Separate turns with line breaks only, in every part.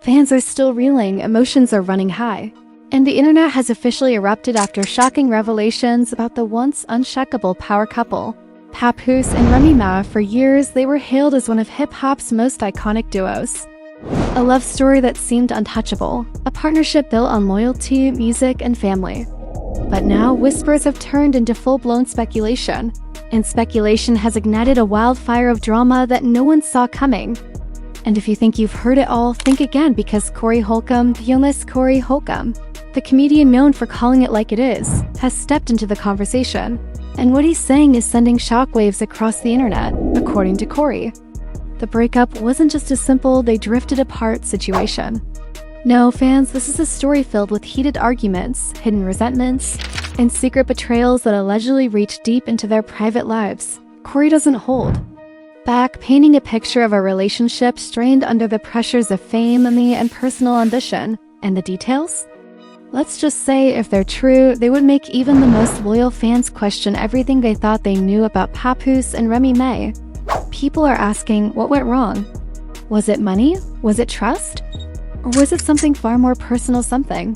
Fans are still reeling, emotions are running high. And the internet has officially erupted after shocking revelations about the once unshakable power couple. Papoose and Remy Ma. For years, they were hailed as one of hip-hop's most iconic duos. A love story that seemed untouchable, a partnership built on loyalty, music, and family. But now, whispers have turned into full-blown speculation, and speculation has ignited a wildfire of drama that no one saw coming. And if you think you've heard it all, think again, because Corey Holcomb, the youngest Corey Holcomb, the comedian known for calling it like it is, has stepped into the conversation. And what he's saying is sending shockwaves across the internet, according to Corey. The breakup wasn't just a simple "they drifted apart" situation. No, fans, this is a story filled with heated arguments, hidden resentments, and secret betrayals that allegedly reach deep into their private lives. Corey doesn't hold back, painting a picture of a relationship strained under the pressures of fame, money, and personal ambition. And the details? Let's just say, if they're true, they would make even the most loyal fans question everything they thought they knew about Papoose and Remy Ma. People are asking, what went wrong? Was it money? Was it trust? Or was it something far more personal, something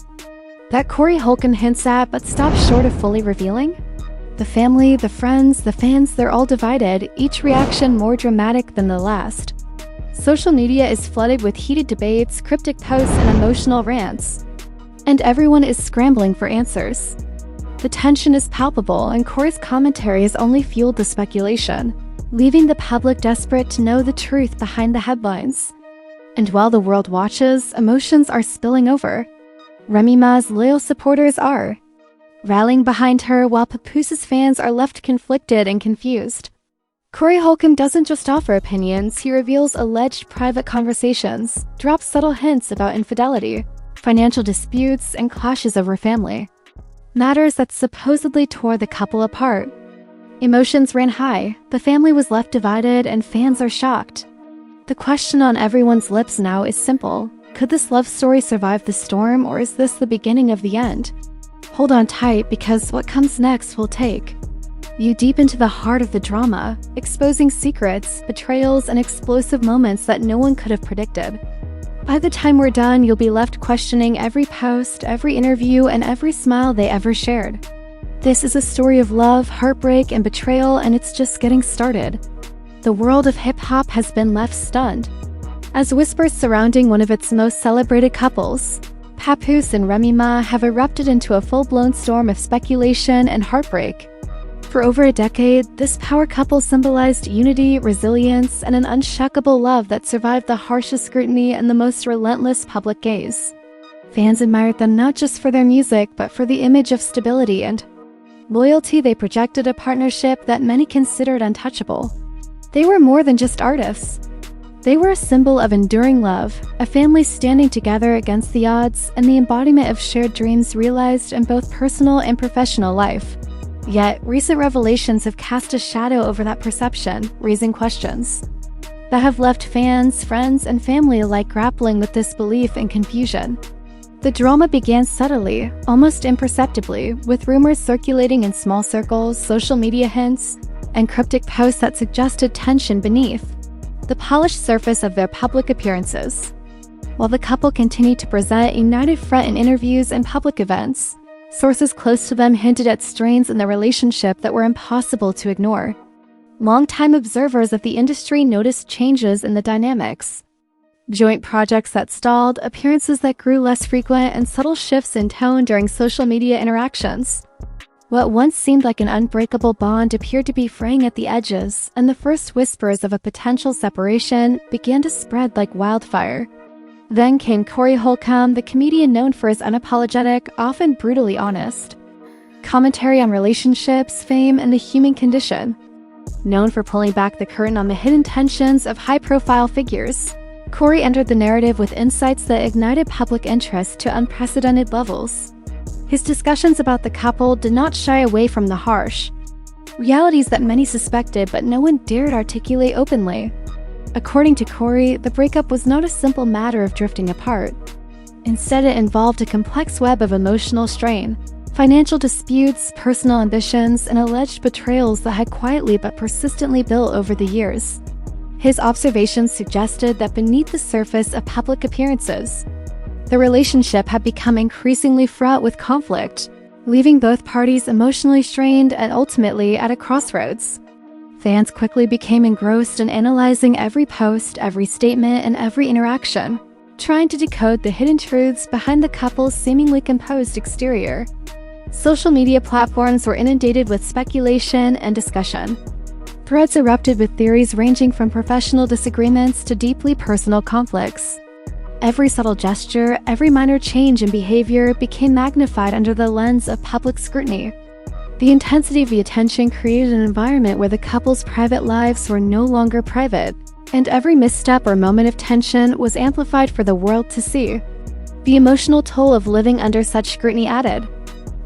that Corey Holcomb hints at but stops short of fully revealing? The family, the friends, the fans, they're all divided, each reaction more dramatic than the last. Social media is flooded with heated debates, cryptic posts, and emotional rants. And everyone is scrambling for answers. The tension is palpable, and Corey's commentary has only fueled the speculation, leaving the public desperate to know the truth behind the headlines. And while the world watches, emotions are spilling over. Remy Ma's loyal supporters are rallying behind her, while Papoose's fans are left conflicted and confused. Corey Holcomb doesn't just offer opinions, he reveals alleged private conversations, drops subtle hints about infidelity, financial disputes, and clashes over family. Matters that supposedly tore the couple apart. Emotions ran high, the family was left divided, and fans are shocked. The question on everyone's lips now is simple. Could this love story survive the storm, or is this the beginning of the end? Hold on tight, because what comes next will take you deep into the heart of the drama, exposing secrets, betrayals, and explosive moments that no one could have predicted. By the time we're done, you'll be left questioning every post, every interview, and every smile they ever shared. This is a story of love, heartbreak, and betrayal, and it's just getting started. The world of hip-hop has been left stunned, as whispers surrounding one of its most celebrated couples, Papoose and Remy Ma, have erupted into a full-blown storm of speculation and heartbreak. For over a decade, this power couple symbolized unity, resilience, and an unshakable love that survived the harshest scrutiny and the most relentless public gaze. Fans admired them not just for their music, but for the image of stability and loyalty they projected, a partnership that many considered untouchable. They were more than just artists. They were a symbol of enduring love, a family standing together against the odds, and the embodiment of shared dreams realized in both personal and professional life. Yet, recent revelations have cast a shadow over that perception, raising questions that have left fans, friends, and family alike grappling with disbelief and confusion. The drama began subtly, almost imperceptibly, with rumors circulating in small circles, social media hints, and cryptic posts that suggested tension beneath the polished surface of their public appearances. While the couple continued to present a united front in interviews and public events, sources close to them hinted at strains in the relationship that were impossible to ignore. Longtime observers of the industry noticed changes in the dynamics. Joint projects that stalled, appearances that grew less frequent, and subtle shifts in tone during social media interactions. What once seemed like an unbreakable bond appeared to be fraying at the edges, and the first whispers of a potential separation began to spread like wildfire. Then came Corey Holcomb, the comedian known for his unapologetic, often brutally honest commentary on relationships, fame, and the human condition. Known for pulling back the curtain on the hidden tensions of high-profile figures, Corey entered the narrative with insights that ignited public interest to unprecedented levels. His discussions about the couple did not shy away from the harsh realities that many suspected but no one dared articulate openly. According to Corey, the breakup was not a simple matter of drifting apart. Instead, it involved a complex web of emotional strain, financial disputes, personal ambitions, and alleged betrayals that had quietly but persistently built over the years. His observations suggested that beneath the surface of public appearances, the relationship had become increasingly fraught with conflict, leaving both parties emotionally strained and ultimately at a crossroads. Fans quickly became engrossed in analyzing every post, every statement, and every interaction, trying to decode the hidden truths behind the couple's seemingly composed exterior. Social media platforms were inundated with speculation and discussion. Threads erupted with theories ranging from professional disagreements to deeply personal conflicts. Every subtle gesture, every minor change in behavior became magnified under the lens of public scrutiny. The intensity of the attention created an environment where the couple's private lives were no longer private, and every misstep or moment of tension was amplified for the world to see. The emotional toll of living under such scrutiny added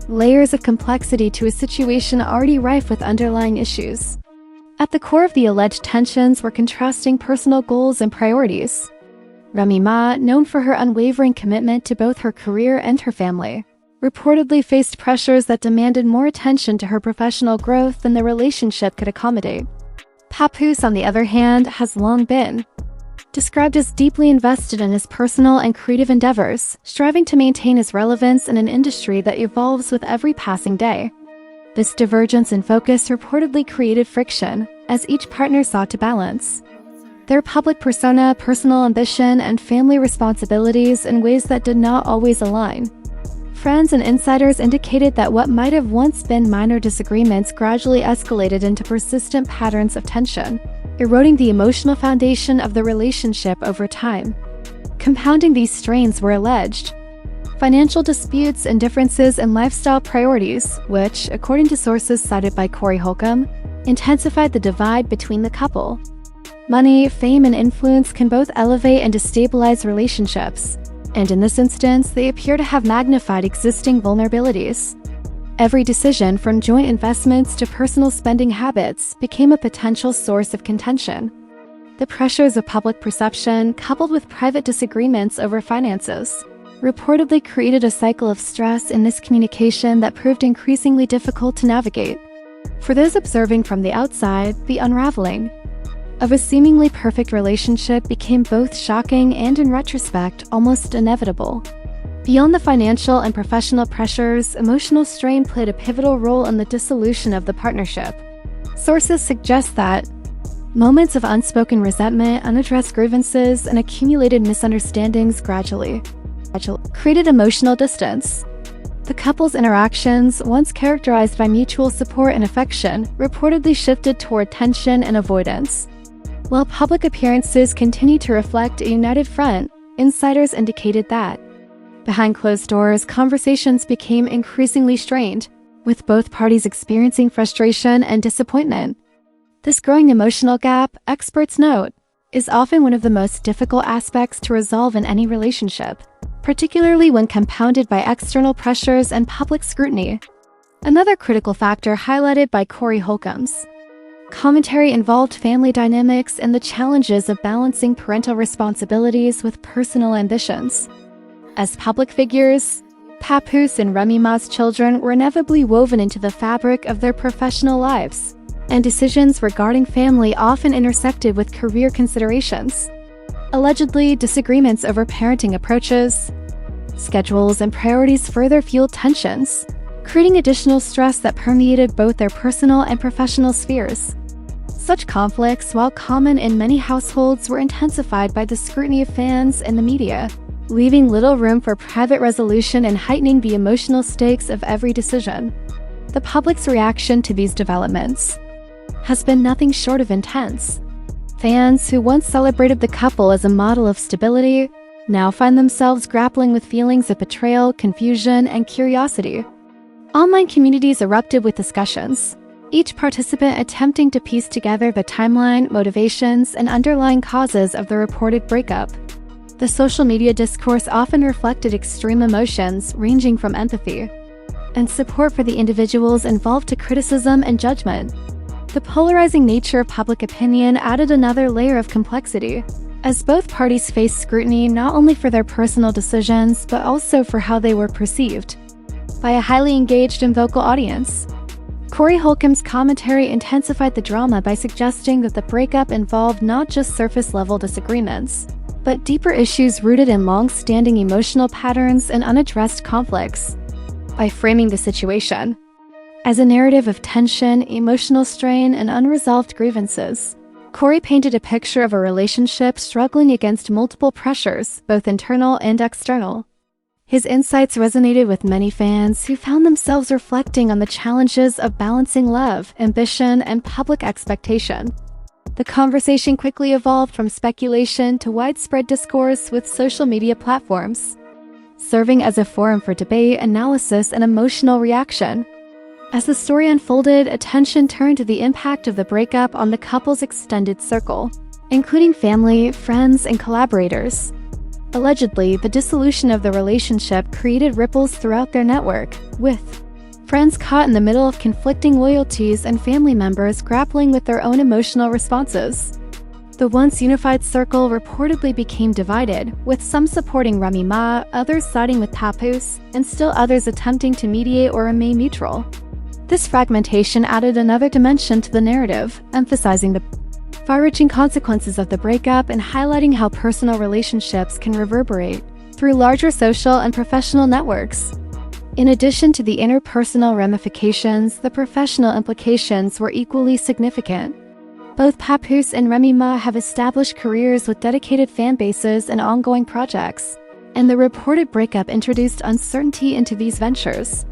layers of complexity to a situation already rife with underlying issues. At the core of the alleged tensions were contrasting personal goals and priorities. Remy Ma, known for her unwavering commitment to both her career and her family, reportedly faced pressures that demanded more attention to her professional growth than the relationship could accommodate. Papoose, on the other hand, has long been described as deeply invested in his personal and creative endeavors, striving to maintain his relevance in an industry that evolves with every passing day. This divergence in focus reportedly created friction, as each partner sought to balance their public persona, personal ambition, and family responsibilities in ways that did not always align. Friends and insiders indicated that what might have once been minor disagreements gradually escalated into persistent patterns of tension, eroding the emotional foundation of the relationship over time. Compounding these strains were alleged financial disputes and differences in lifestyle priorities, which, according to sources cited by Holcomb, intensified the divide between the couple. Money, fame, and influence can both elevate and destabilize relationships, and in this instance, they appear to have magnified existing vulnerabilities. Every decision, from joint investments to personal spending habits, became a potential source of contention. The pressures of public perception, coupled with private disagreements over finances, reportedly created a cycle of stress and miscommunication that proved increasingly difficult to navigate. For those observing from the outside, the unraveling of a seemingly perfect relationship became both shocking and, in retrospect, almost inevitable. Beyond the financial and professional pressures, emotional strain played a pivotal role in the dissolution of the partnership. Sources suggest that moments of unspoken resentment, unaddressed grievances, and accumulated misunderstandings gradually created emotional distance. The couple's interactions, once characterized by mutual support and affection, reportedly shifted toward tension and avoidance. While public appearances continued to reflect a united front, insiders indicated that behind closed doors, conversations became increasingly strained, with both parties experiencing frustration and disappointment. This growing emotional gap, experts note, is often one of the most difficult aspects to resolve in any relationship, particularly when compounded by external pressures and public scrutiny. Another critical factor highlighted by Holcomb's commentary involved family dynamics and the challenges of balancing parental responsibilities with personal ambitions. As public figures, Papoose and Remy Ma's children were inevitably woven into the fabric of their professional lives, and decisions regarding family often intersected with career considerations. Allegedly, disagreements over parenting approaches, schedules, and priorities further fueled tensions, creating additional stress that permeated both their personal and professional spheres. Such conflicts, while common in many households, were intensified by the scrutiny of fans and the media, leaving little room for private resolution and heightening the emotional stakes of every decision. The public's reaction to these developments has been nothing short of intense. Fans who once celebrated the couple as a model of stability now find themselves grappling with feelings of betrayal, confusion, and curiosity. Online communities erupted with discussions, each participant attempting to piece together the timeline, motivations, and underlying causes of the reported breakup. The social media discourse often reflected extreme emotions ranging from empathy and support for the individuals involved to criticism and judgment. The polarizing nature of public opinion added another layer of complexity, as both parties faced scrutiny not only for their personal decisions but also for how they were perceived by a highly engaged and vocal audience. Corey Holcomb's commentary intensified the drama by suggesting that the breakup involved not just surface-level disagreements, but deeper issues rooted in long-standing emotional patterns and unaddressed conflicts. By framing the situation as a narrative of tension, emotional strain, and unresolved grievances, Corey painted a picture of a relationship struggling against multiple pressures, both internal and external. His insights resonated with many fans who found themselves reflecting on the challenges of balancing love, ambition, and public expectation. The conversation quickly evolved from speculation to widespread discourse, with social media platforms serving as a forum for debate, analysis, and emotional reaction. As the story unfolded, attention turned to the impact of the breakup on the couple's extended circle, including family, friends, and collaborators. Allegedly, the dissolution of the relationship created ripples throughout their network, with friends caught in the middle of conflicting loyalties and family members grappling with their own emotional responses. The once unified circle reportedly became divided, with some supporting Remy Ma, others siding with Papoose, and still others attempting to mediate or remain neutral. This fragmentation added another dimension to the narrative, emphasizing the far-reaching consequences of the breakup and highlighting how personal relationships can reverberate through larger social and professional networks. In addition to the interpersonal ramifications, the professional implications were equally significant. Both Papoose and Remy Ma have established careers with dedicated fan bases and ongoing projects, and the reported breakup introduced uncertainty into these ventures.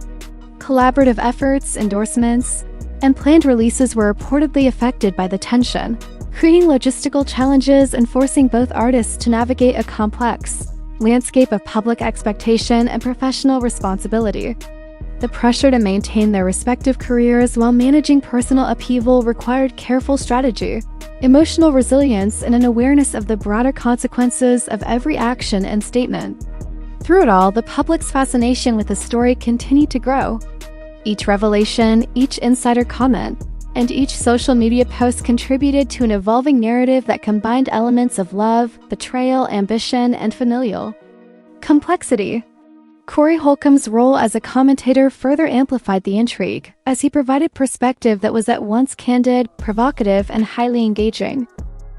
Collaborative efforts, endorsements, and planned releases were reportedly affected by the tension, creating logistical challenges and forcing both artists to navigate a complex landscape of public expectation and professional responsibility. The pressure to maintain their respective careers while managing personal upheaval required careful strategy, emotional resilience, and an awareness of the broader consequences of every action and statement. Through it all, the public's fascination with the story continued to grow. Each revelation, each insider comment, and each social media post contributed to an evolving narrative that combined elements of love, betrayal, ambition, and familial complexity. Corey Holcomb's role as a commentator further amplified the intrigue, as he provided perspective that was at once candid, provocative, and highly engaging.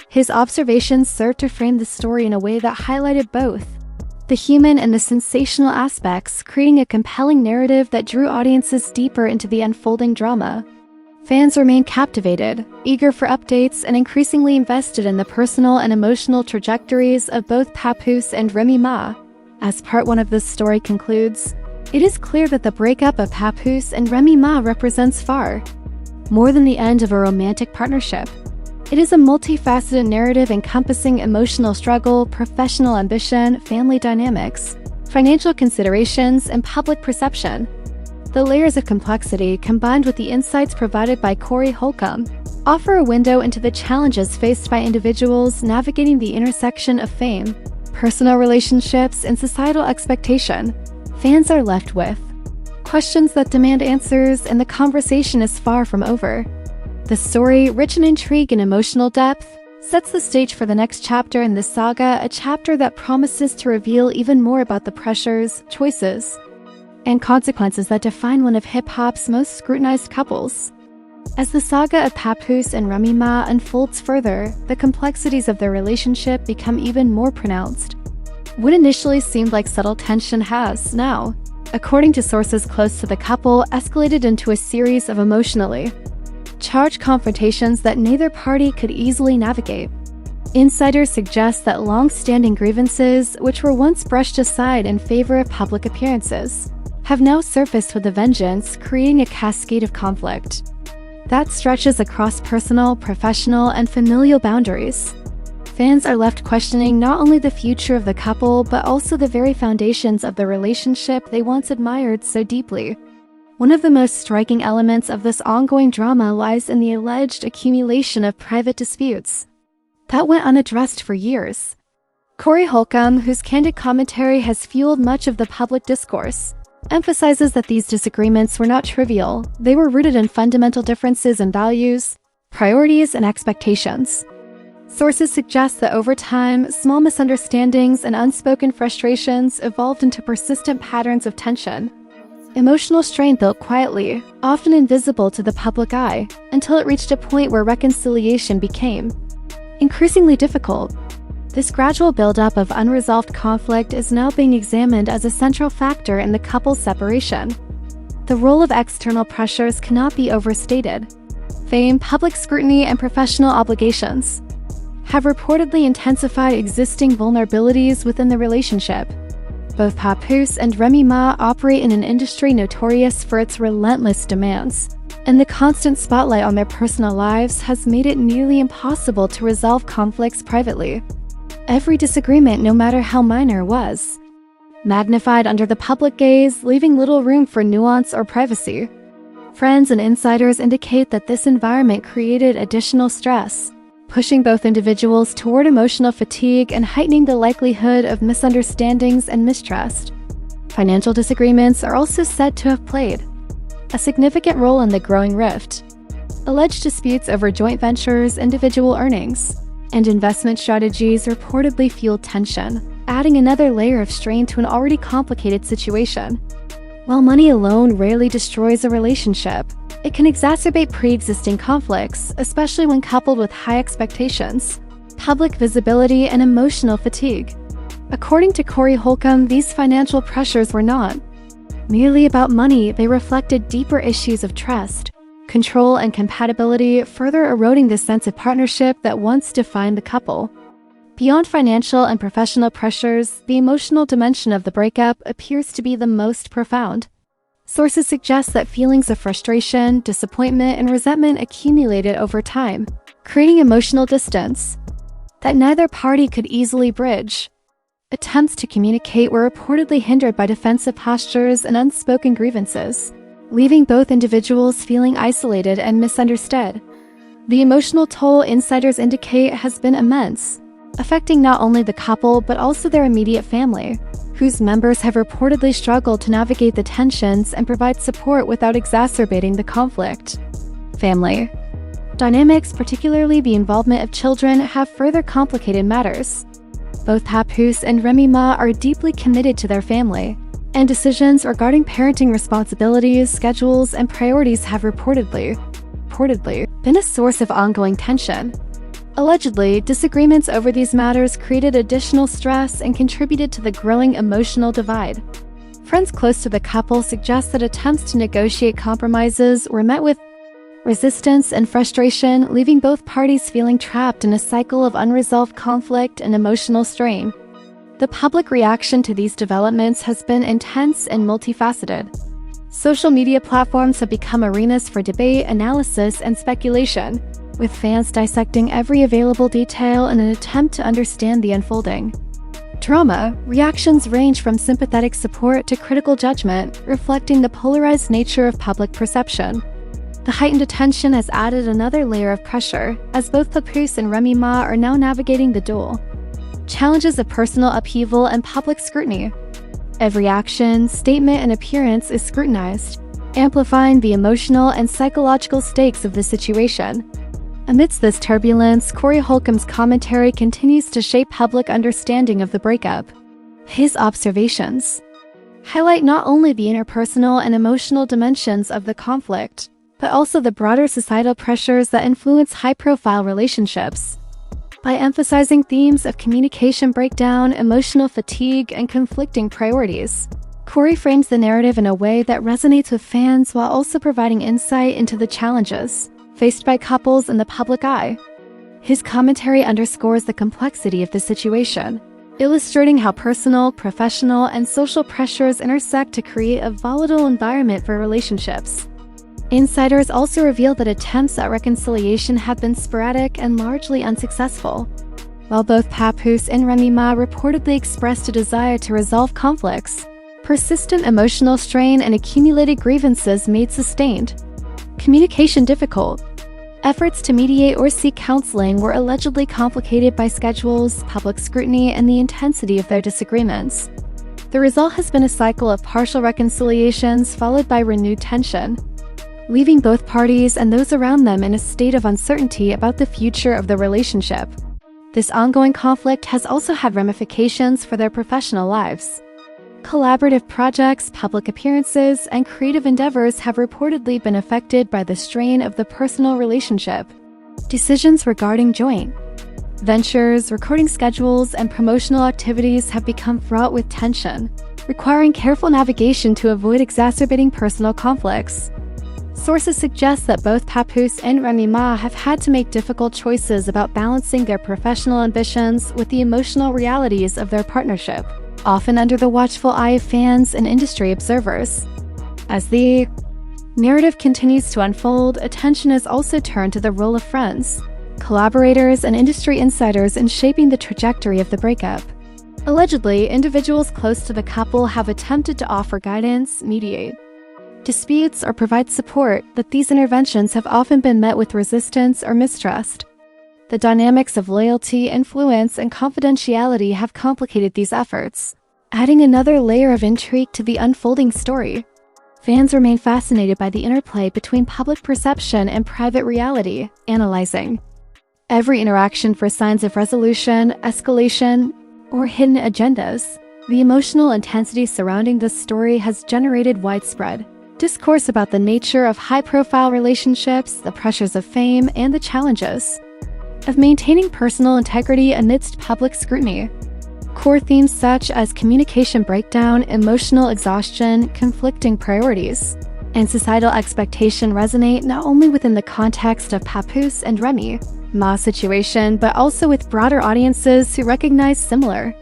His observations served to frame the story in a way that highlighted both the human and the sensational aspects, creating a compelling narrative that drew audiences deeper into the unfolding drama. Fans remained captivated, eager for updates, and increasingly invested in the personal and emotional trajectories of both Papoose and Remy Ma. As part 1 of this story concludes, it is clear that the breakup of Papoose and Remy Ma represents far more than the end of a romantic partnership. It is a multifaceted narrative encompassing emotional struggle, professional ambition, family dynamics, financial considerations, and public perception. The layers of complexity, combined with the insights provided by Corey Holcomb, offer a window into the challenges faced by individuals navigating the intersection of fame, personal relationships, and societal expectation. Fans are left with questions that demand answers, and the conversation is far from over. The story, rich in intrigue and emotional depth, sets the stage for the next chapter in this saga, a chapter that promises to reveal even more about the pressures, choices, and consequences that define one of hip-hop's most scrutinized couples. As the saga of Papoose and Remy Ma unfolds further, the complexities of their relationship become even more pronounced. What initially seemed like subtle tension has now, according to sources close to the couple, escalated into a series of emotionally charged confrontations that neither party could easily navigate. Insiders suggest that long-standing grievances, which were once brushed aside in favor of public appearances, have now surfaced with a vengeance, creating a cascade of conflict that stretches across personal, professional, and familial boundaries. Fans are left questioning not only the future of the couple, but also the very foundations of the relationship they once admired so deeply. One of the most striking elements of this ongoing drama lies in the alleged accumulation of private disputes that went unaddressed for years. Corey Holcomb, whose candid commentary has fueled much of the public discourse, emphasizes that these disagreements were not trivial. They were rooted in fundamental differences in values, priorities, and expectations. Sources suggest that over time, small misunderstandings and unspoken frustrations evolved into persistent patterns of tension. Emotional strain built quietly, often invisible to the public eye, until it reached a point where reconciliation became increasingly difficult. This gradual buildup of unresolved conflict is now being examined as a central factor in the couple's separation. The role of external pressures cannot be overstated. Fame, public scrutiny, and professional obligations have reportedly intensified existing vulnerabilities within the relationship. Both Papoose and Remy Ma operate in an industry notorious for its relentless demands, and the constant spotlight on their personal lives has made it nearly impossible to resolve conflicts privately. Every disagreement, no matter how minor, was magnified under the public gaze, leaving little room for nuance or privacy. Friends and insiders indicate that this environment created additional stress, pushing both individuals toward emotional fatigue and heightening the likelihood of misunderstandings and mistrust. Financial disagreements are also said to have played a significant role in the growing rift. Alleged disputes over joint ventures, individual earnings, and investment strategies reportedly fueled tension, adding another layer of strain to an already complicated situation. While money alone rarely destroys a relationship, it can exacerbate pre-existing conflicts, especially when coupled with high expectations, public visibility, and emotional fatigue. According to Corey Holcomb, these financial pressures were not merely about money, they reflected deeper issues of trust, control, and compatibility, further eroding the sense of partnership that once defined the couple. Beyond financial and professional pressures, the emotional dimension of the breakup appears to be the most profound. Sources suggest that feelings of frustration, disappointment, and resentment accumulated over time, creating emotional distance that neither party could easily bridge. Attempts to communicate were reportedly hindered by defensive postures and unspoken grievances, leaving both individuals feeling isolated and misunderstood. The emotional toll, insiders indicate, has been immense, affecting not only the couple but also their immediate family, whose members have reportedly struggled to navigate the tensions and provide support without exacerbating the conflict. Family dynamics, particularly the involvement of children, have further complicated matters. Both Papoose and Remy Ma are deeply committed to their family, and decisions regarding parenting responsibilities, schedules, and priorities have reportedly been a source of ongoing tension. Allegedly, disagreements over these matters created additional stress and contributed to the growing emotional divide. Friends close to the couple suggest that attempts to negotiate compromises were met with resistance and frustration, leaving both parties feeling trapped in a cycle of unresolved conflict and emotional strain. The public reaction to these developments has been intense and multifaceted. Social media platforms have become arenas for debate, analysis, and speculation, with fans dissecting every available detail in an attempt to understand the unfolding drama. Reactions range from sympathetic support to critical judgment, reflecting the polarized nature of public perception. The heightened attention has added another layer of pressure, as both Papoose and Remy Ma are now navigating the dual challenges of personal upheaval and public scrutiny. Every action, statement, and appearance is scrutinized, amplifying the emotional and psychological stakes of the situation. Amidst this turbulence, Corey Holcomb's commentary continues to shape public understanding of the breakup. His observations highlight not only the interpersonal and emotional dimensions of the conflict, but also the broader societal pressures that influence high-profile relationships. By emphasizing themes of communication breakdown, emotional fatigue, and conflicting priorities, Corey frames the narrative in a way that resonates with fans while also providing insight into the challenges faced by couples in the public eye. His commentary underscores the complexity of the situation, illustrating how personal, professional, and social pressures intersect to create a volatile environment for relationships. Insiders also reveal that attempts at reconciliation have been sporadic and largely unsuccessful. While both Papoose and Remy Ma reportedly expressed a desire to resolve conflicts, persistent emotional strain and accumulated grievances made sustained communication difficult. Efforts to mediate or seek counseling were allegedly complicated by schedules, public scrutiny, and the intensity of their disagreements. The result has been a cycle of partial reconciliations followed by renewed tension, leaving both parties and those around them in a state of uncertainty about the future of the relationship. This ongoing conflict has also had ramifications for their professional lives. Collaborative projects, public appearances, and creative endeavors have reportedly been affected by the strain of the personal relationship. Decisions regarding joint ventures, recording schedules, and promotional activities have become fraught with tension, requiring careful navigation to avoid exacerbating personal conflicts. Sources suggest that both Papoose and Remy Ma have had to make difficult choices about balancing their professional ambitions with the emotional realities of their partnership, often under the watchful eye of fans and industry observers. As the narrative continues to unfold, attention is also turned to the role of friends, collaborators, and industry insiders in shaping the trajectory of the breakup. Allegedly, individuals close to the couple have attempted to offer guidance, mediate disputes, or provide support, but these interventions have often been met with resistance or mistrust. The dynamics of loyalty, influence, and confidentiality have complicated these efforts, adding another layer of intrigue to the unfolding story. Fans remain fascinated by the interplay between public perception and private reality, analyzing every interaction for signs of resolution, escalation, or hidden agendas. The emotional intensity surrounding this story has generated widespread discourse about the nature of high-profile relationships, the pressures of fame, and the challenges of maintaining personal integrity amidst public scrutiny. Core themes such as communication breakdown, emotional exhaustion, conflicting priorities, and societal expectation resonate not only within the context of Papoose and Remy Ma's situation, but also with broader audiences who recognize similar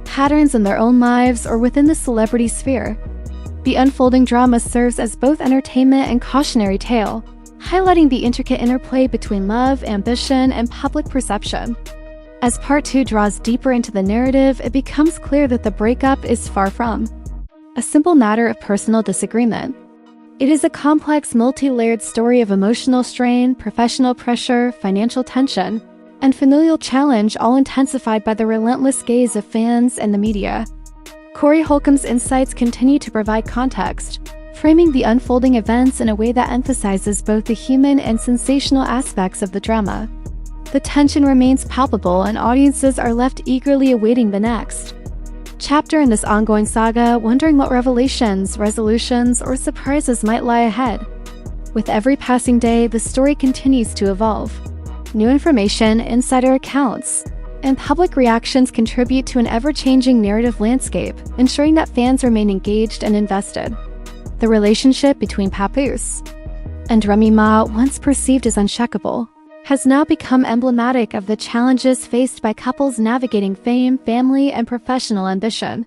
patterns in their own lives or within the celebrity sphere. The unfolding drama serves as both entertainment and cautionary tale, highlighting the intricate interplay between love, ambition, and public perception. As Part 2 draws deeper into the narrative, it becomes clear that the breakup is far from a simple matter of personal disagreement. It is a complex, multi-layered story of emotional strain, professional pressure, financial tension, and familial challenge, all intensified by the relentless gaze of fans and the media. Holcomb's insights continue to provide context, framing the unfolding events in a way that emphasizes both the human and sensational aspects of the drama. The tension remains palpable, and audiences are left eagerly awaiting the next chapter in this ongoing saga, wondering what revelations, resolutions, or surprises might lie ahead. With every passing day, the story continues to evolve. New information, insider accounts, and public reactions contribute to an ever-changing narrative landscape, ensuring that fans remain engaged and invested. The relationship between Papoose and Remy Ma, once perceived as unshakable, has now become emblematic of the challenges faced by couples navigating fame, family, and professional ambition.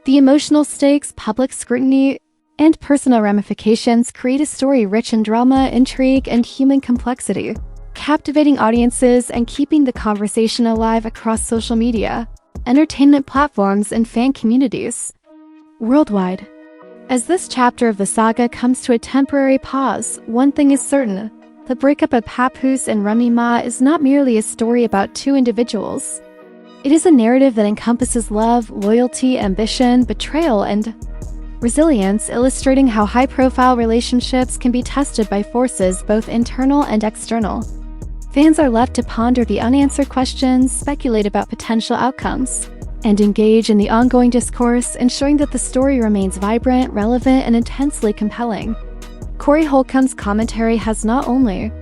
The emotional stakes, public scrutiny, and personal ramifications create a story rich in drama, intrigue, and human complexity, captivating audiences and keeping the conversation alive across social media, entertainment platforms, and fan communities worldwide. As this chapter of the saga comes to a temporary pause, one thing is certain: the breakup of Papoose and Remy Ma is not merely a story about two individuals. It is a narrative that encompasses love, loyalty, ambition, betrayal, and resilience, illustrating how high-profile relationships can be tested by forces both internal and external. Fans are left to ponder the unanswered questions, speculate about potential outcomes, and engage in the ongoing discourse, ensuring that the story remains vibrant, relevant, and intensely compelling. Holcomb's commentary has not only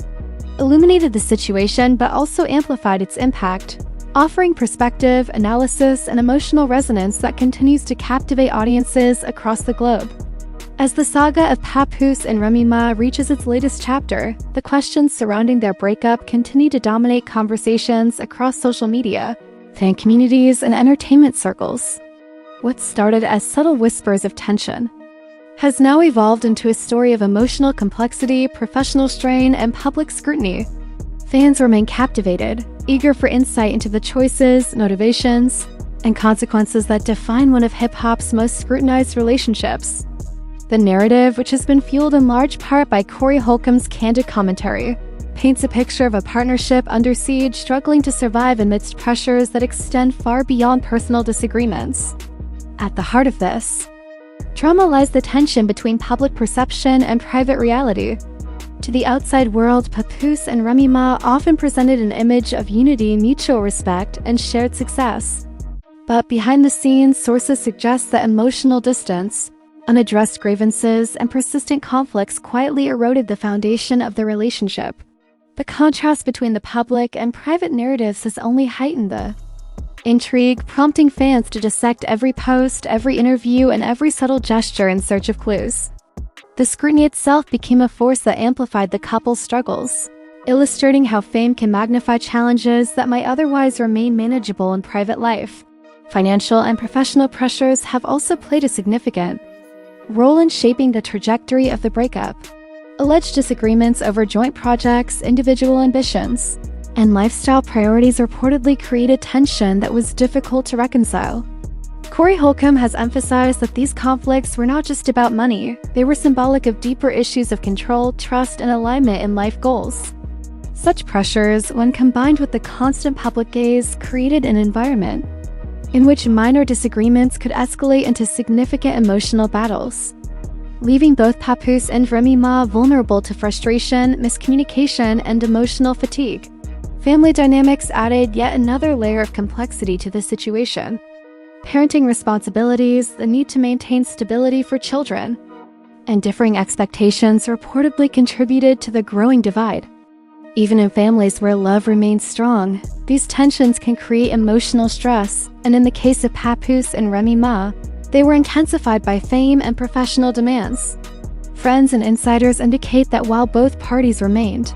illuminated the situation but also amplified its impact, offering perspective, analysis, and emotional resonance that continues to captivate audiences across the globe. As the saga of Papoose and Remy Ma reaches its latest chapter, the questions surrounding their breakup continue to dominate conversations across social media, fan communities, and entertainment circles. What started as subtle whispers of tension has now evolved into a story of emotional complexity, professional strain, and public scrutiny. Fans remain captivated, eager for insight into the choices, motivations, and consequences that define one of hip-hop's most scrutinized relationships. The narrative, which has been fueled in large part by Holcomb's candid commentary, paints a picture of a partnership under siege, struggling to survive amidst pressures that extend far beyond personal disagreements. At the heart of this drama lies the tension between public perception and private reality. To the outside world, Papoose and Remy Ma often presented an image of unity, mutual respect, and shared success. But behind the scenes, sources suggest that emotional distance, unaddressed grievances, and persistent conflicts quietly eroded the foundation of the relationship. The contrast between the public and private narratives has only heightened the intrigue, prompting fans to dissect every post, every interview, and every subtle gesture in search of clues. The scrutiny itself became a force that amplified the couple's struggles, illustrating how fame can magnify challenges that might otherwise remain manageable in private life. Financial and professional pressures have also played a significant role in shaping the trajectory of the breakup. Alleged disagreements over joint projects, individual ambitions, and lifestyle priorities reportedly created tension that was difficult to reconcile. Corey Holcomb has emphasized that these conflicts were not just about money, they were symbolic of deeper issues of control, trust, and alignment in life goals. Such pressures, when combined with the constant public gaze, created an environment in which minor disagreements could escalate into significant emotional battles, leaving both Papoose and Remy Ma vulnerable to frustration, miscommunication, and emotional fatigue. Family dynamics added yet another layer of complexity to the situation. Parenting responsibilities, the need to maintain stability for children, and differing expectations reportedly contributed to the growing divide. Even in families where love remains strong, these tensions can create emotional stress, and in the case of Papoose and Remy Ma, they were intensified by fame and professional demands. Friends and insiders indicate that while both parties remained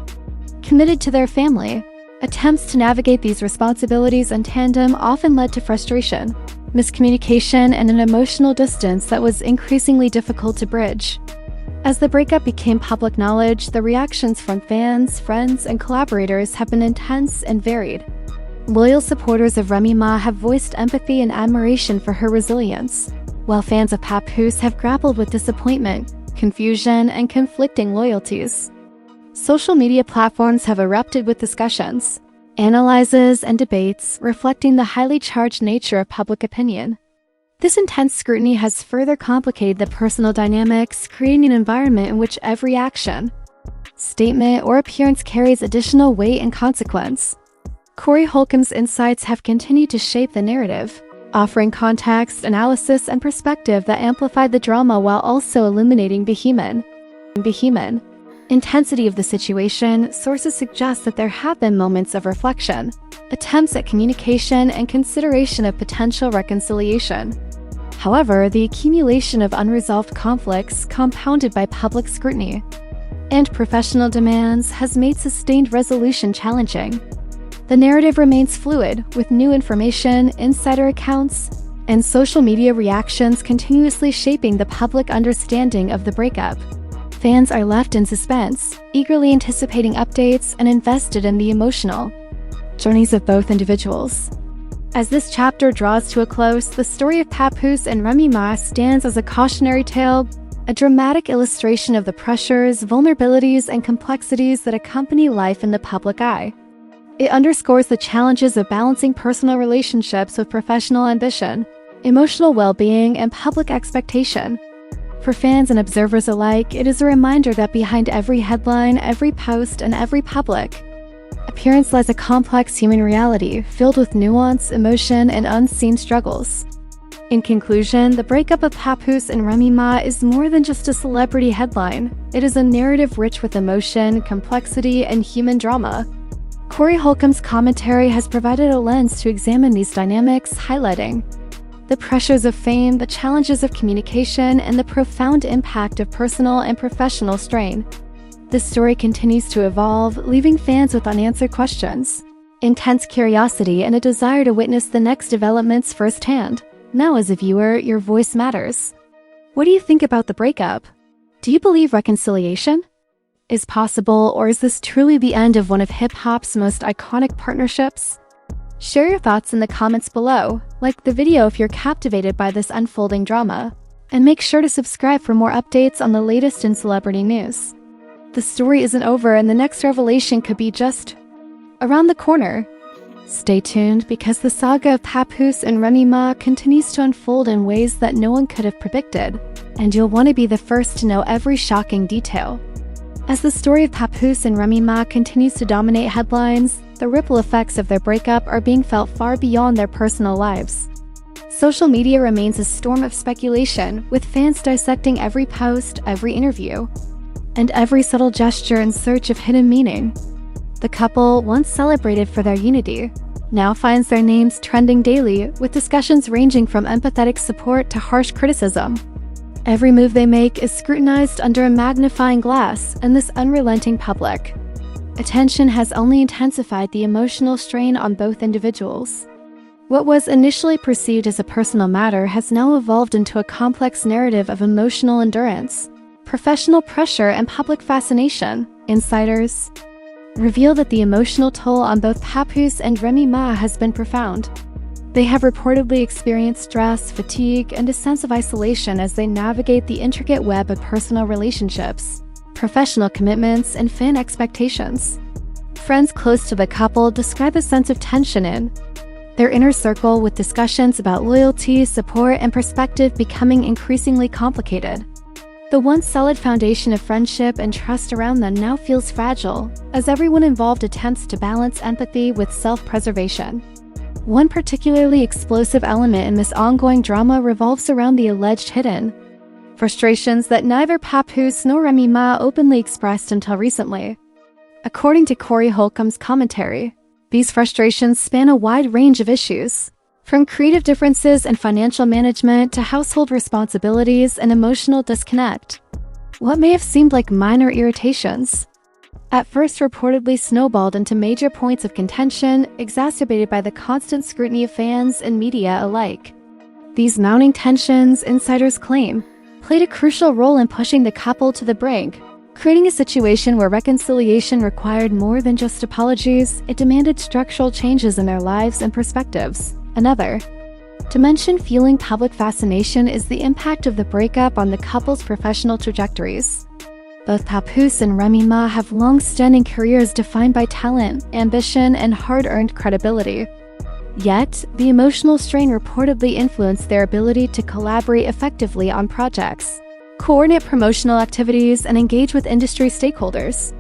committed to their family, attempts to navigate these responsibilities in tandem often led to frustration, miscommunication, and an emotional distance that was increasingly difficult to bridge. As the breakup became public knowledge, the reactions from fans, friends, and collaborators have been intense and varied. Loyal supporters of Remy Ma have voiced empathy and admiration for her resilience, while fans of Papoose have grappled with disappointment, confusion, and conflicting loyalties. Social media platforms have erupted with discussions, analyses, and debates reflecting the highly charged nature of public opinion. This intense scrutiny has further complicated the personal dynamics, creating an environment in which every action, statement, or appearance carries additional weight and consequence. Corey Holcomb's insights have continued to shape the narrative, offering context, analysis, and perspective that amplify the drama while also illuminating the human intensity of the situation. Sources suggest that there have been moments of reflection, attempts at communication, and consideration of potential reconciliation. However, the accumulation of unresolved conflicts, compounded by public scrutiny and professional demands, has made sustained resolution challenging. The narrative remains fluid, with new information, insider accounts, and social media reactions continuously shaping the public understanding of the breakup. Fans are left in suspense, eagerly anticipating updates and invested in the emotional journeys of both individuals. As this chapter draws to a close, the story of Papoose and Remy Ma stands as a cautionary tale, a dramatic illustration of the pressures, vulnerabilities, and complexities that accompany life in the public eye. It underscores the challenges of balancing personal relationships with professional ambition, emotional well-being, and public expectation. For fans and observers alike, it is a reminder that behind every headline, every post, and every public appearance lies a complex human reality filled with nuance, emotion, and unseen struggles. In conclusion, the breakup of Papoose and Remy Ma is more than just a celebrity headline. It is a narrative rich with emotion, complexity, and human drama. Corey Holcomb's commentary has provided a lens to examine these dynamics, highlighting the pressures of fame, the challenges of communication, and the profound impact of personal and professional strain. This story continues to evolve, leaving fans with unanswered questions, intense curiosity, and a desire to witness the next developments firsthand. Now, as a viewer, your voice matters. What do you think about the breakup? Do you believe reconciliation is possible, or is this truly the end of one of hip-hop's most iconic partnerships? Share your thoughts in the comments below, like the video if you're captivated by this unfolding drama, and make sure to subscribe for more updates on the latest in celebrity news. The story isn't over, and the next revelation could be just around the corner. Stay tuned, because the saga of Papoose and Remy Ma continues to unfold in ways that no one could have predicted, and you'll want to be the first to know every shocking detail. As the story of Papoose and Remy Ma continues to dominate headlines, the ripple effects of their breakup are being felt far beyond their personal lives. Social media remains a storm of speculation, with fans dissecting every post, every interview, and every subtle gesture in search of hidden meaning. The couple, once celebrated for their unity, now finds their names trending daily, with discussions ranging from empathetic support to harsh criticism. Every move they make is scrutinized under a magnifying glass, and this unrelenting public attention has only intensified the emotional strain on both individuals. What was initially perceived as a personal matter has now evolved into a complex narrative of emotional endurance, professional pressure, and public fascination. Insiders reveal that the emotional toll on both Papoose and Remy Ma has been profound. They have reportedly experienced stress, fatigue, and a sense of isolation as they navigate the intricate web of personal relationships, professional commitments, and fan expectations. Friends close to the couple describe a sense of tension in their inner circle, with discussions about loyalty, support, and perspective becoming increasingly complicated. The once solid foundation of friendship and trust around them now feels fragile, as everyone involved attempts to balance empathy with self-preservation. One particularly explosive element in this ongoing drama revolves around the alleged hidden frustrations that neither Papoose nor Remy Ma openly expressed until recently. According to Holcomb's commentary, these frustrations span a wide range of issues, from creative differences and financial management to household responsibilities and emotional disconnect. What may have seemed like minor irritations at first reportedly snowballed into major points of contention, exacerbated by the constant scrutiny of fans and media alike. These mounting tensions, insiders claim, played a crucial role in pushing the couple to the brink, creating a situation where reconciliation required more than just apologies. It demanded structural changes in their lives and perspectives. Another dimension fueling public fascination is the impact of the breakup on the couple's professional trajectories. Both Papoose and Remy Ma have long-standing careers defined by talent, ambition, and hard-earned credibility. Yet, the emotional strain reportedly influenced their ability to collaborate effectively on projects, coordinate promotional activities, and engage with industry stakeholders.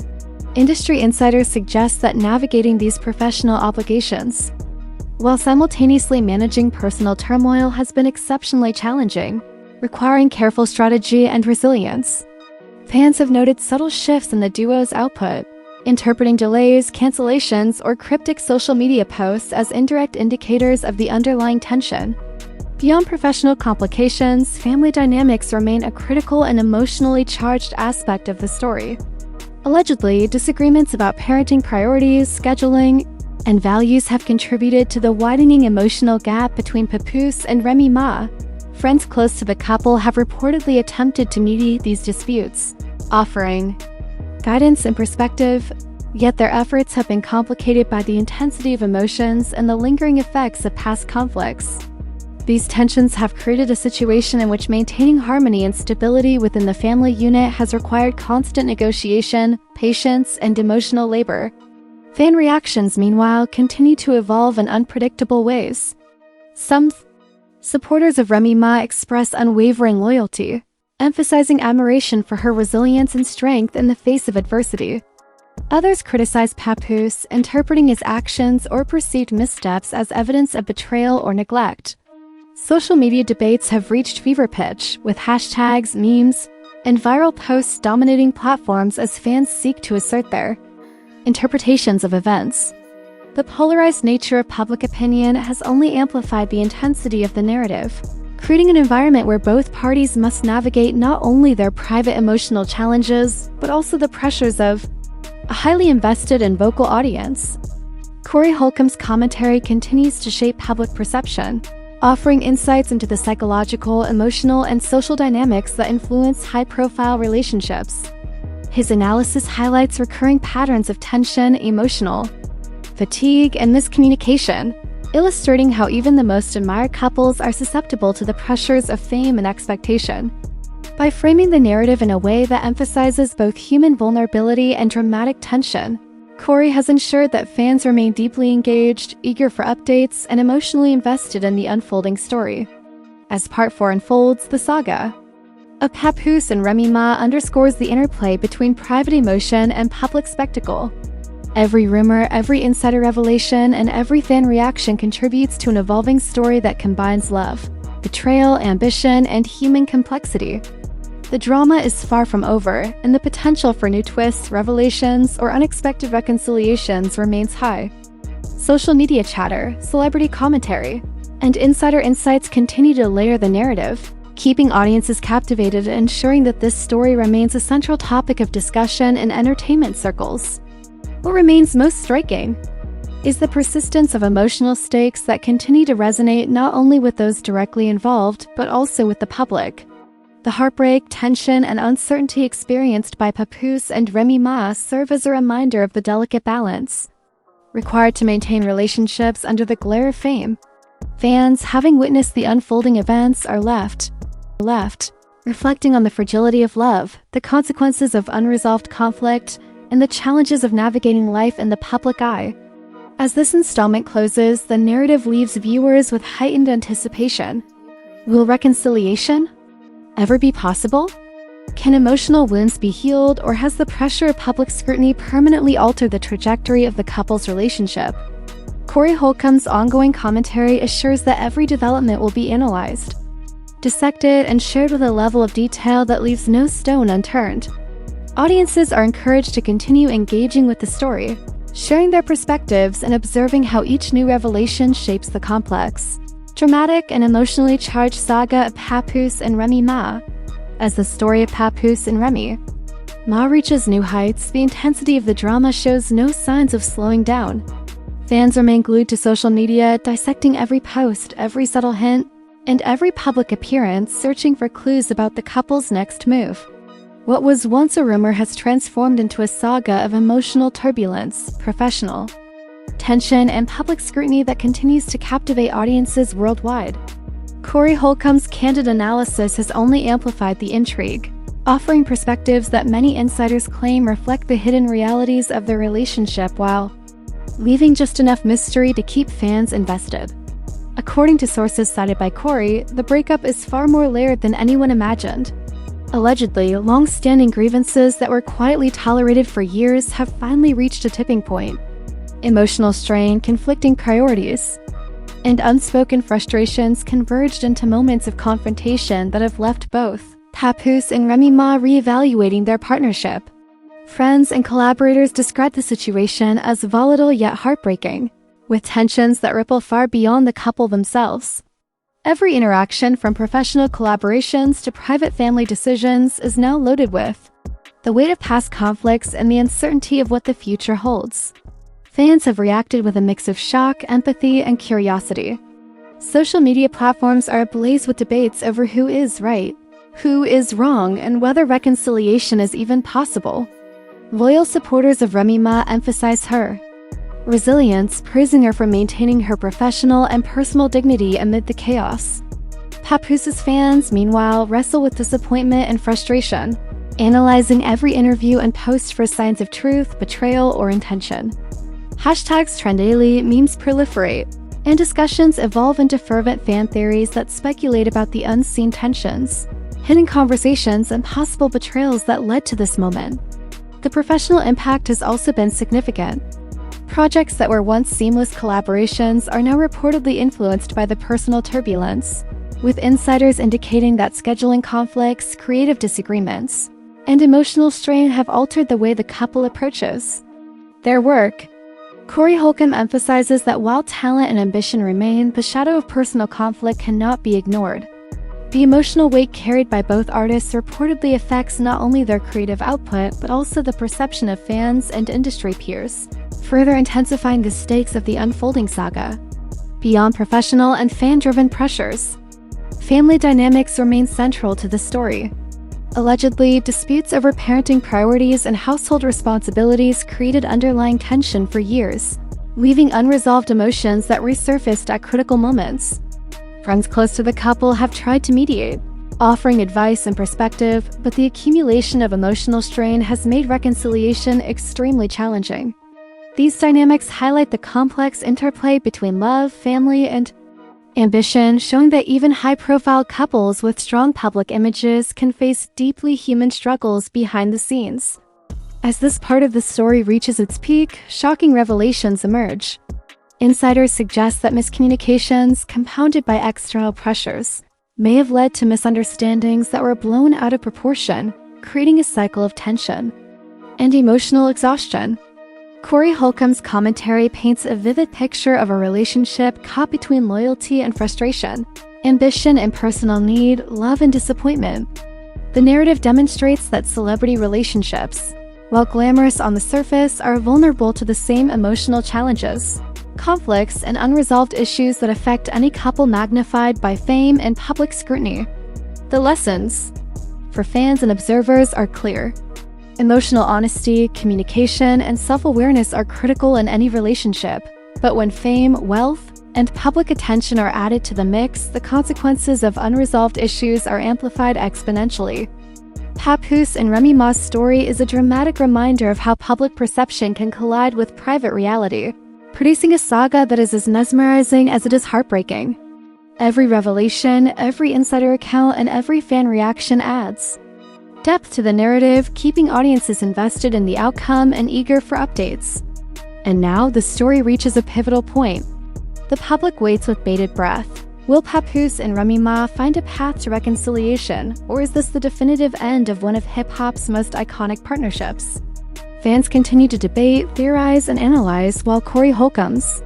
Industry insiders suggest that navigating these professional obligations, while simultaneously managing personal turmoil, has been exceptionally challenging, requiring careful strategy and resilience. Fans have noted subtle shifts in the duo's output, interpreting delays, cancellations, or cryptic social media posts as indirect indicators of the underlying tension. Beyond professional complications, family dynamics remain a critical and emotionally charged aspect of the story. Allegedly, disagreements about parenting priorities, scheduling, and values have contributed to the widening emotional gap between Papoose and Remy Ma. Friends close to the couple have reportedly attempted to mediate these disputes, offering guidance and perspective, yet their efforts have been complicated by the intensity of emotions and the lingering effects of past conflicts. These tensions have created a situation in which maintaining harmony and stability within the family unit has required constant negotiation, patience, and emotional labor. Fan reactions, meanwhile, continue to evolve in unpredictable ways. Some supporters of Remy Ma express unwavering loyalty, emphasizing admiration for her resilience and strength in the face of adversity. Others criticize Papoose, interpreting his actions or perceived missteps as evidence of betrayal or neglect. Social media debates have reached fever pitch, with hashtags, memes, and viral posts dominating platforms as fans seek to assert their interpretations of events. The polarized nature of public opinion has only amplified the intensity of the narrative, creating an environment where both parties must navigate not only their private emotional challenges, but also the pressures of a highly invested and vocal audience. Holcomb's commentary continues to shape public perception, offering insights into the psychological, emotional, and social dynamics that influence high-profile relationships. His analysis highlights recurring patterns of tension, emotional fatigue, and miscommunication, illustrating how even the most admired couples are susceptible to the pressures of fame and expectation. By framing the narrative in a way that emphasizes both human vulnerability and dramatic tension, Corey has ensured that fans remain deeply engaged, eager for updates, and emotionally invested in the unfolding story. As Part 4 unfolds, the saga of Papoose and Remy Ma underscores the interplay between private emotion and public spectacle. Every rumor, every insider revelation, and every fan reaction contributes to an evolving story that combines love, betrayal, ambition, and human complexity. The drama is far from over, and the potential for new twists, revelations, or unexpected reconciliations remains high. Social media chatter, celebrity commentary, and insider insights continue to layer the narrative, keeping audiences captivated and ensuring that this story remains a central topic of discussion in entertainment circles. What remains most striking is the persistence of emotional stakes that continue to resonate not only with those directly involved, but also with the public. The heartbreak, tension, and uncertainty experienced by Papoose and Remy Ma serve as a reminder of the delicate balance required to maintain relationships under the glare of fame. Fans, having witnessed the unfolding events, are left reflecting on the fragility of love, the consequences of unresolved conflict, and the challenges of navigating life in the public eye. As this installment closes, the narrative leaves viewers with heightened anticipation. Will reconciliation ever be possible? Can emotional wounds be healed, or has the pressure of public scrutiny permanently altered the trajectory of the couple's relationship? Corey Holcomb's ongoing commentary assures that every development will be analyzed, dissected, and shared with a level of detail that leaves no stone unturned. Audiences are encouraged to continue engaging with the story, sharing their perspectives and observing how each new revelation shapes the complex, dramatic and emotionally charged saga of Papoose and Remy Ma. As the story of Papoose and Remy Ma reaches new heights, the intensity of the drama shows no signs of slowing down. Fans remain glued to social media, dissecting every post, every subtle hint, and every public appearance, searching for clues about the couple's next move. What was once a rumor has transformed into a saga of emotional turbulence, professional tension, and public scrutiny that continues to captivate audiences worldwide. Corey Holcomb's candid analysis has only amplified the intrigue, offering perspectives that many insiders claim reflect the hidden realities of their relationship while leaving just enough mystery to keep fans invested. According to sources cited by Corey, the breakup is far more layered than anyone imagined. Allegedly, long-standing grievances that were quietly tolerated for years have finally reached a tipping point. Emotional strain, conflicting priorities, and unspoken frustrations converged into moments of confrontation that have left both Papoose and Remy Ma reevaluating their partnership. Friends and collaborators describe the situation as volatile yet heartbreaking, with tensions that ripple far beyond the couple themselves. Every interaction, from professional collaborations to private family decisions, is now loaded with the weight of past conflicts and the uncertainty of what the future holds. Fans have reacted with a mix of shock, empathy, and curiosity. Social media platforms are ablaze with debates over who is right, who is wrong, and whether reconciliation is even possible. Loyal supporters of Remy Ma emphasize her resilience, praising her for maintaining her professional and personal dignity amid the chaos. Papoose's fans, meanwhile, wrestle with disappointment and frustration, analyzing every interview and post for signs of truth, betrayal, or intention. Hashtags trend daily, memes proliferate, and discussions evolve into fervent fan theories that speculate about the unseen tensions, hidden conversations, and possible betrayals that led to this moment. The professional impact has also been significant. Projects that were once seamless collaborations are now reportedly influenced by the personal turbulence, with insiders indicating that scheduling conflicts, creative disagreements, and emotional strain have altered the way the couple approaches their work. Corey Holcomb emphasizes that while talent and ambition remain, the shadow of personal conflict cannot be ignored. The emotional weight carried by both artists reportedly affects not only their creative output, but also the perception of fans and industry peers, further intensifying the stakes of the unfolding saga. Beyond professional and fan-driven pressures, family dynamics remain central to the story. Allegedly, disputes over parenting priorities and household responsibilities created underlying tension for years, leaving unresolved emotions that resurfaced at critical moments. Friends close to the couple have tried to mediate, offering advice and perspective, but the accumulation of emotional strain has made reconciliation extremely challenging. These dynamics highlight the complex interplay between love, family, and ambition, showing that even high-profile couples with strong public images can face deeply human struggles behind the scenes. As this part of the story reaches its peak, shocking revelations emerge. Insiders suggest that miscommunications, compounded by external pressures, may have led to misunderstandings that were blown out of proportion, creating a cycle of tension and emotional exhaustion. Corey Holcomb's commentary paints a vivid picture of a relationship caught between loyalty and frustration, ambition and personal need, love and disappointment. The narrative demonstrates that celebrity relationships, while glamorous on the surface, are vulnerable to the same emotional challenges, conflicts, and unresolved issues that affect any couple, magnified by fame and public scrutiny. The lessons for fans and observers are clear. Emotional honesty, communication, and self-awareness are critical in any relationship, but when fame, wealth, and public attention are added to the mix, the consequences of unresolved issues are amplified exponentially. Papoose and Remy Ma's story is a dramatic reminder of how public perception can collide with private reality, producing a saga that is as mesmerizing as it is heartbreaking. Every revelation, every insider account, and every fan reaction adds depth to the narrative, keeping audiences invested in the outcome and eager for updates. And now, the story reaches a pivotal point. The public waits with bated breath. Will Papoose and Remy Ma find a path to reconciliation, or is this the definitive end of one of hip-hop's most iconic partnerships? Fans continue to debate, theorize, and analyze, while Corey Holcomb's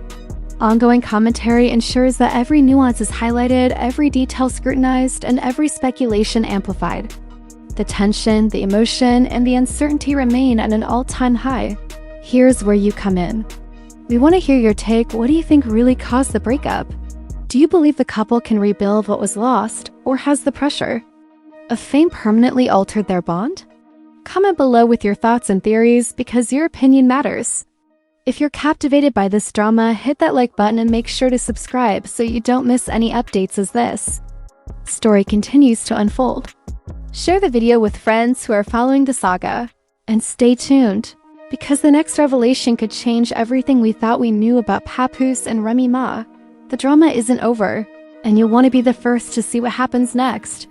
ongoing commentary ensures that every nuance is highlighted, every detail scrutinized, and every speculation amplified. The tension, the emotion, and the uncertainty remain at an all-time high. Here's where you come in. We want to hear your take. What do you think really caused the breakup? Do you believe the couple can rebuild what was lost, or has the pressure of fame permanently altered their bond? Comment below with your thoughts and theories, because your opinion matters. If you're captivated by this drama, hit that like button and make sure to subscribe so you don't miss any updates as this story continues to unfold. Share the video with friends who are following the saga, and stay tuned, because the next revelation could change everything we thought we knew about Papoose and Remy Ma. The drama isn't over, and you'll want to be the first to see what happens next.